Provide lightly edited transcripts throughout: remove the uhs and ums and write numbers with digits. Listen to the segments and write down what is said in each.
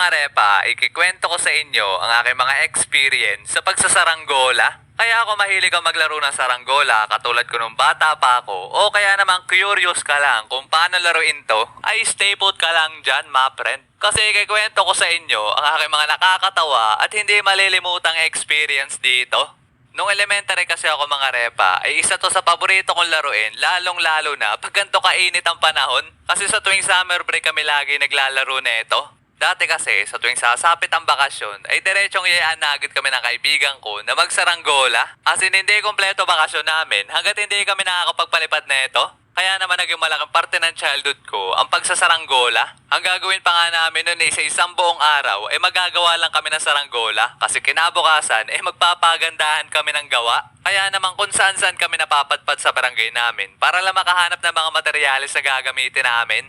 mga repa, ikikwento ko sa inyo ang aking mga experience sa pagsasaranggola. Kaya ako mahilig ang maglaro ng saranggola katulad ko nung bata pa ako o kaya naman curious ka lang kung paano laruin to, ay stay put ka lang dyan, ma friend. Kasi ikikwento ko sa inyo ang aking mga nakakatawa at hindi malilimutang experience dito. Nung elementary kasi ako mga repa, ay isa to sa paborito kong laruin, lalong-lalo na pag ganito kainit ang panahon. Kasi sa tuwing summer break kami lagi naglalaro na ito. Dati kasi, sa tuwing sasapit ang bakasyon, ay diretsong iyaan na agad kami ng kaibigan ko na magsaranggola. As in, hindi kompleto bakasyon namin hanggat hindi kami nakakapagpalipad na ito. Kaya naman naging malaking parte ng childhood ko ang pagsasaranggola. Ang gagawin pa nga namin noon sa isang buong araw ay magagawa lang kami ng saranggola kasi kinabukasan magpapagandahan kami ng gawa. Kaya naman kung saan-saan kami napapadpad sa barangay namin para lang makahanap ng mga materyales na gagamitin namin.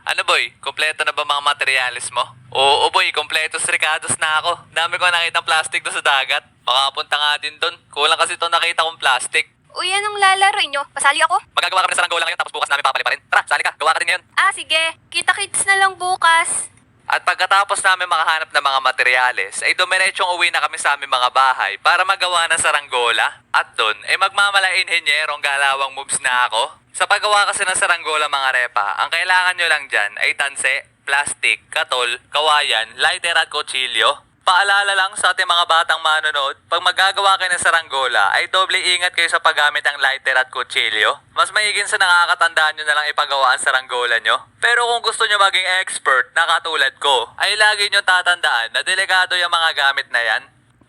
Ano boy, kompleto na ba mga materyales mo? Oo boy, kompletos ricados na ako. Dami ko nakita plastic doon sa dagat. Makapunta nga din doon. Kulang kasi itong nakita kong plastic. Uy, anong lalaro nyo? Pasali ako? Magagawa kami ng saranggola ngayon tapos bukas namin papaliparin. Tara, sali ka. Gawa ka din ngayon. Ah, sige. Kita-kits na lang bukas. At pagkatapos namin makahanap ng mga materyales, ay dumiretsyong uwi na kami sa aming mga bahay para magawa ng saranggola. At doon, magmamala-inhenyerong galawang moves na ako. Sa paggawa kasi ng saranggola mga repa, ang kailangan nyo lang dyan ay tanse, plastic, katol, kawayan, lighter at kutsilyo. Paalala lang sa ating mga batang manonood, pag magagawa kayo ng saranggola, ay doble ingat kayo sa paggamit ng lighter at kutsilyo. Mas maigin sa nakakatandaan nyo na lang ipagawa ang saranggola nyo. Pero kung gusto nyo maging expert na katulad ko, ay lagi nyo tatandaan na delikado yung mga gamit na yan.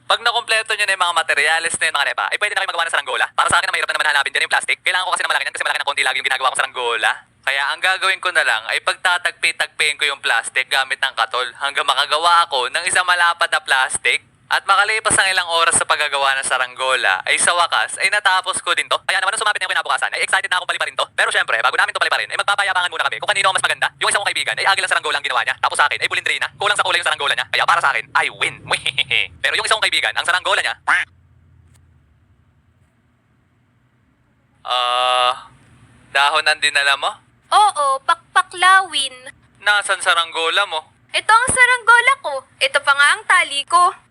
Pag nakumpleto nyo na yung mga materyales na yun mga repa, ay pwede na kayo magawa ng saranggola. Para sa akin na mahirap na naman hanapin din yung plastic. Kailangan ko kasi na malaki yan kasi malaki ng konti lagi yung ginagawa kong saranggola. Kaya ang gagawin ko na lang ay pagtatagpi-tagpiin ko yung plastic gamit ng katol hanggang makagawa ako ng isang malapad na plastic. At makalipas ang ilang oras sa paggagawa ng saranggola, ay sa wakas ay natapos ko din to. Kaya naman nung sumapit na yung kinabukasan, ay excited na akong paliparin to. Pero syempre, bago namin to paliparin, ay magpapayabangan muna kami kung kanino ang mas maganda. Yung isang kong kaibigan ay agil ang saranggola ang ginawa niya. Tapos sa akin ay bulindrina, kulang sa kulay yung saranggola niya. Kaya para sa akin, I win. Pero yung isang kong kaibigan, ang saranggola niya, dahon ang dinala mo? Oo, pakpaklawin. Nasaan saranggola mo? Ito ang saranggola ko. Ito pa nga ang tali ko.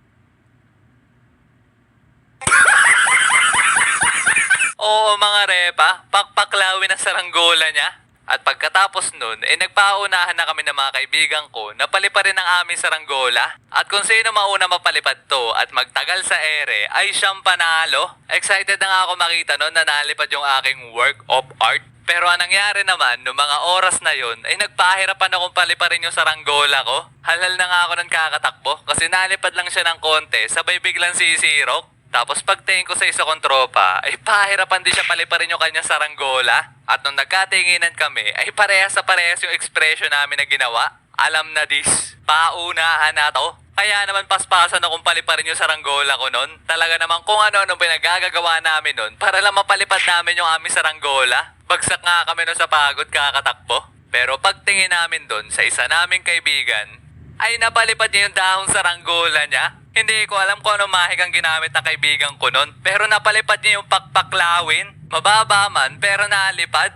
Oo mga repa, pakpaklawin ang saranggola niya. At pagkatapos nun, nagpaunahan na kami ng mga kaibigan ko na paliparin ang aming saranggola. At kung sino mauna mapalipad to at magtagal sa ere, ay siyang panalo. Excited na nga ako makita nun na nalipad yung aking work of art. Pero ang nangyari naman, noong mga oras na yon, ay nagpahirapan akong paliparin yung saranggola ko. Halal na nga ako ng kakatakbo kasi nalipad lang siya ng konti, sabay biglang sisirok. Tapos pagtingin ko sa isa kong tropa, ay pahirapan din siya paliparin yung kanyang saranggola. At nung nagkatinginan kami, ay parehas sa parehas yung expression namin na ginawa. Alam na dis, paunahan na to. Kaya naman paspasan akong paliparin yung saranggola ko nun. Talaga naman kung ano-ano pinagagagawa namin nun para lang mapalipad namin yung aming saranggola. Bagsak nga kami nun sa pagod kakatakbo. Pero pagtingin namin dun sa isa naming kaibigan, ay napalipad niya yung dahong saranggola niya. Hindi ko alam kung anong mahig ang ginamit ng kaibigan ko nun. Pero napalipad niya yung pakpaklawin. Mababa man, pero nalipad.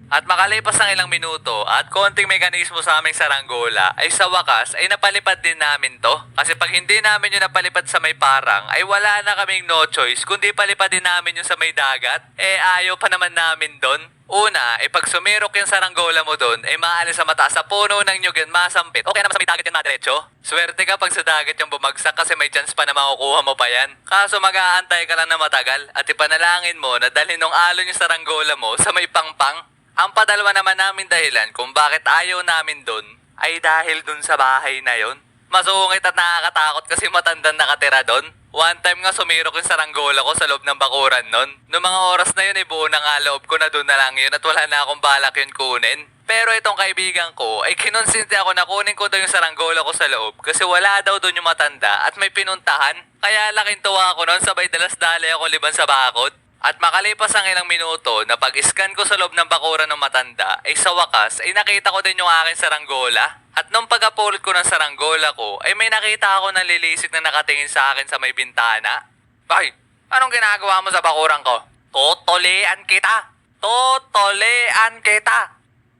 At makalipas ng ilang minuto at konting mekanismo sa aming saranggola, ay sa wakas ay napalipad din namin to. Kasi pag hindi namin yung napalipad sa may parang, ay wala na kaming no choice kundi palipad din namin yung sa may dagat. Ayaw pa naman namin doon. Una, pag sumirok yung saranggola mo doon, maalis sa mataas sa puno ng nyug yan, masampit. Okay naman sa may dagat yan, madiretso. Swerte ka pag sa dagat yung bumagsak kasi may chance pa na makukuha mo pa yan. Kaso mag-aantay ka lang na matagal at ipanalangin mo na dalhin ng alon yung saranggola mo sa may pangpang. Ang padalwa naman namin dahilan kung bakit ayaw namin doon ay dahil doon sa bahay na yon. Masungit at nakakatakot kasi matandang nakatira doon. One time nga sumirok yung saranggola ko sa loob ng bakuran nun. Noong mga oras na yun buo na nga loob ko na doon na lang yun at wala na akong balak yun kunin. Pero itong kaibigan ko ay kinonsinti ako na kunin ko daw yung saranggola ko sa loob kasi wala daw doon yung matanda at may pinuntahan. Kaya laking tuwa ako nun, sabay dalas-dali ako liban sa bakod. At makalipas ang ilang minuto na pag-scan ko sa loob ng bakuran ng matanda, ay sa wakas ay nakita ko din yung aking saranggola. At nung pag-upload ko ng saranggola ko, ay may nakita ako na lilisik na nakatingin sa akin sa may bintana. Ay, anong ginagawa mo sa bakuran ko? Tutulian kita! Tutulian kita!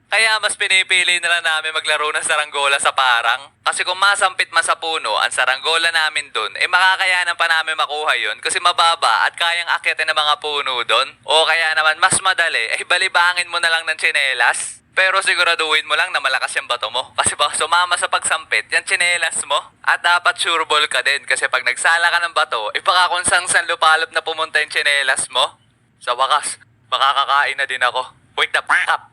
Kaya mas pinipili na lang namin maglaro ng saranggola sa parang. Kasi kung masampit man sa puno ang saranggola namin dun, makakayanan pa namin makuha yun kasi mababa at kayang akyatin ng mga puno dun. O kaya naman mas madali, balibangin mo na lang ng tsinelas. Pero siguraduhin mo lang na malakas yung bato mo. Kasi baka sumama sa pagsampit, yung tsinelas mo. At dapat sure ball ka din kasi pag nagsala ka ng bato, baka kung sang lupalop na pumunta yung tsinelas mo. Sa wakas, makakakain na din ako. Wait the f*** up!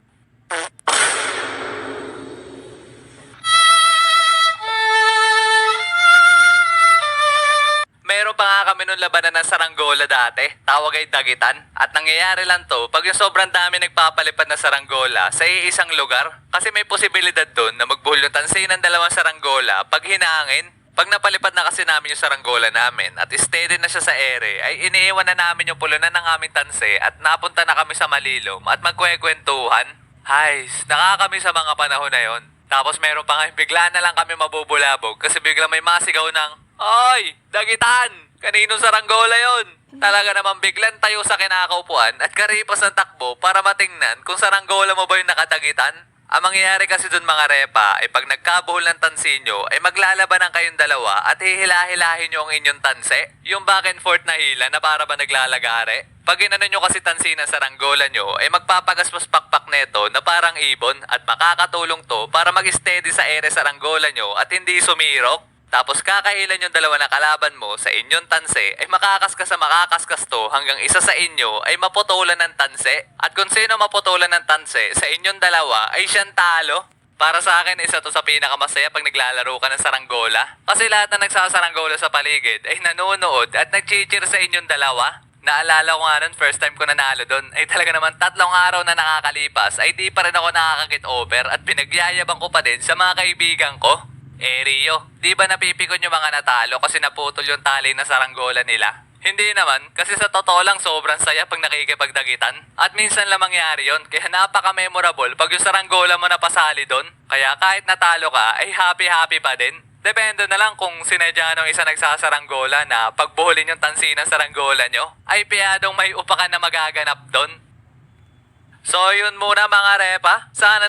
Meron pa nga kami nung labanan ng saranggola dati, tawag ay dagitan. At nangyayari lang to pag yung sobrang dami nagpapalipad na saranggola sa iisang lugar. Kasi may posibilidad doon na magbuhol yung tansi ng dalawang saranggola pag hinangin. Pag napalipad na kasi namin yung saranggola namin at steady na siya sa ere, ay iniiwan na namin yung pulunan ng aming tansi at napunta na kami sa Malilom at magkwekwentuhan. Hays, nakakami sa mga panahon na yon. Tapos meron pa nga bigla na lang kami mabubulabog kasi bigla may masigaw ng, "Oy, dagitan! Kaninong saranggola yon?" Talaga naman biglan tayo sa kinakaupuan at karipas ng takbo para matingnan kung saranggola mo ba yung nakadagitan. Ang mangyayari kasi dun mga repa ay pag nagkabuhol ng tansi nyo ay maglalabanan kayong dalawa at hihila-hilahin nyo ang inyong tansi. Yung back and forth na hila na para ba naglalagare. Pag inano nyo kasi tansi ng saranggola nyo ay magpapagaspas pakpak neto na parang ibon at makakatulong to para mag-steady sa ere saranggola nyo at hindi sumirok. Tapos kakailan yung dalawa na kalaban mo sa inyong tanse ay makakaskas sa makakaskas to hanggang isa sa inyo ay maputulan ng tanse. At kung sino maputulan ng tanse sa inyong dalawa ay siyang talo. Para sa akin, isa to sa pinakamasaya pag naglalaro ka ng saranggola. Kasi lahat na nagsasaranggola sa paligid ay nanonood at nag-cheer sa inyong dalawa. Naalala ko nga nun, first time ko nanalo doon, ay talaga naman 3 araw na nakakalipas ay di pa rin ako nakakakit over at pinagyayabang ko pa din sa mga kaibigan ko. Rio, di ba napipikon yung mga natalo kasi naputol yung tali na saranggola nila? Hindi naman, kasi sa totoo lang sobrang saya pag nakikipagdagitan. At minsan lang mangyari yon, kaya napaka-memorable pag yung saranggola mo napasali doon. Kaya kahit natalo ka, ay happy-happy pa din. Depende na lang kung sinadya ng isa nagsasaranggola na pagbuhulin yung tansi ng saranggola nyo, ay piyadong may upakan na magaganap doon. So yun muna mga repa, sana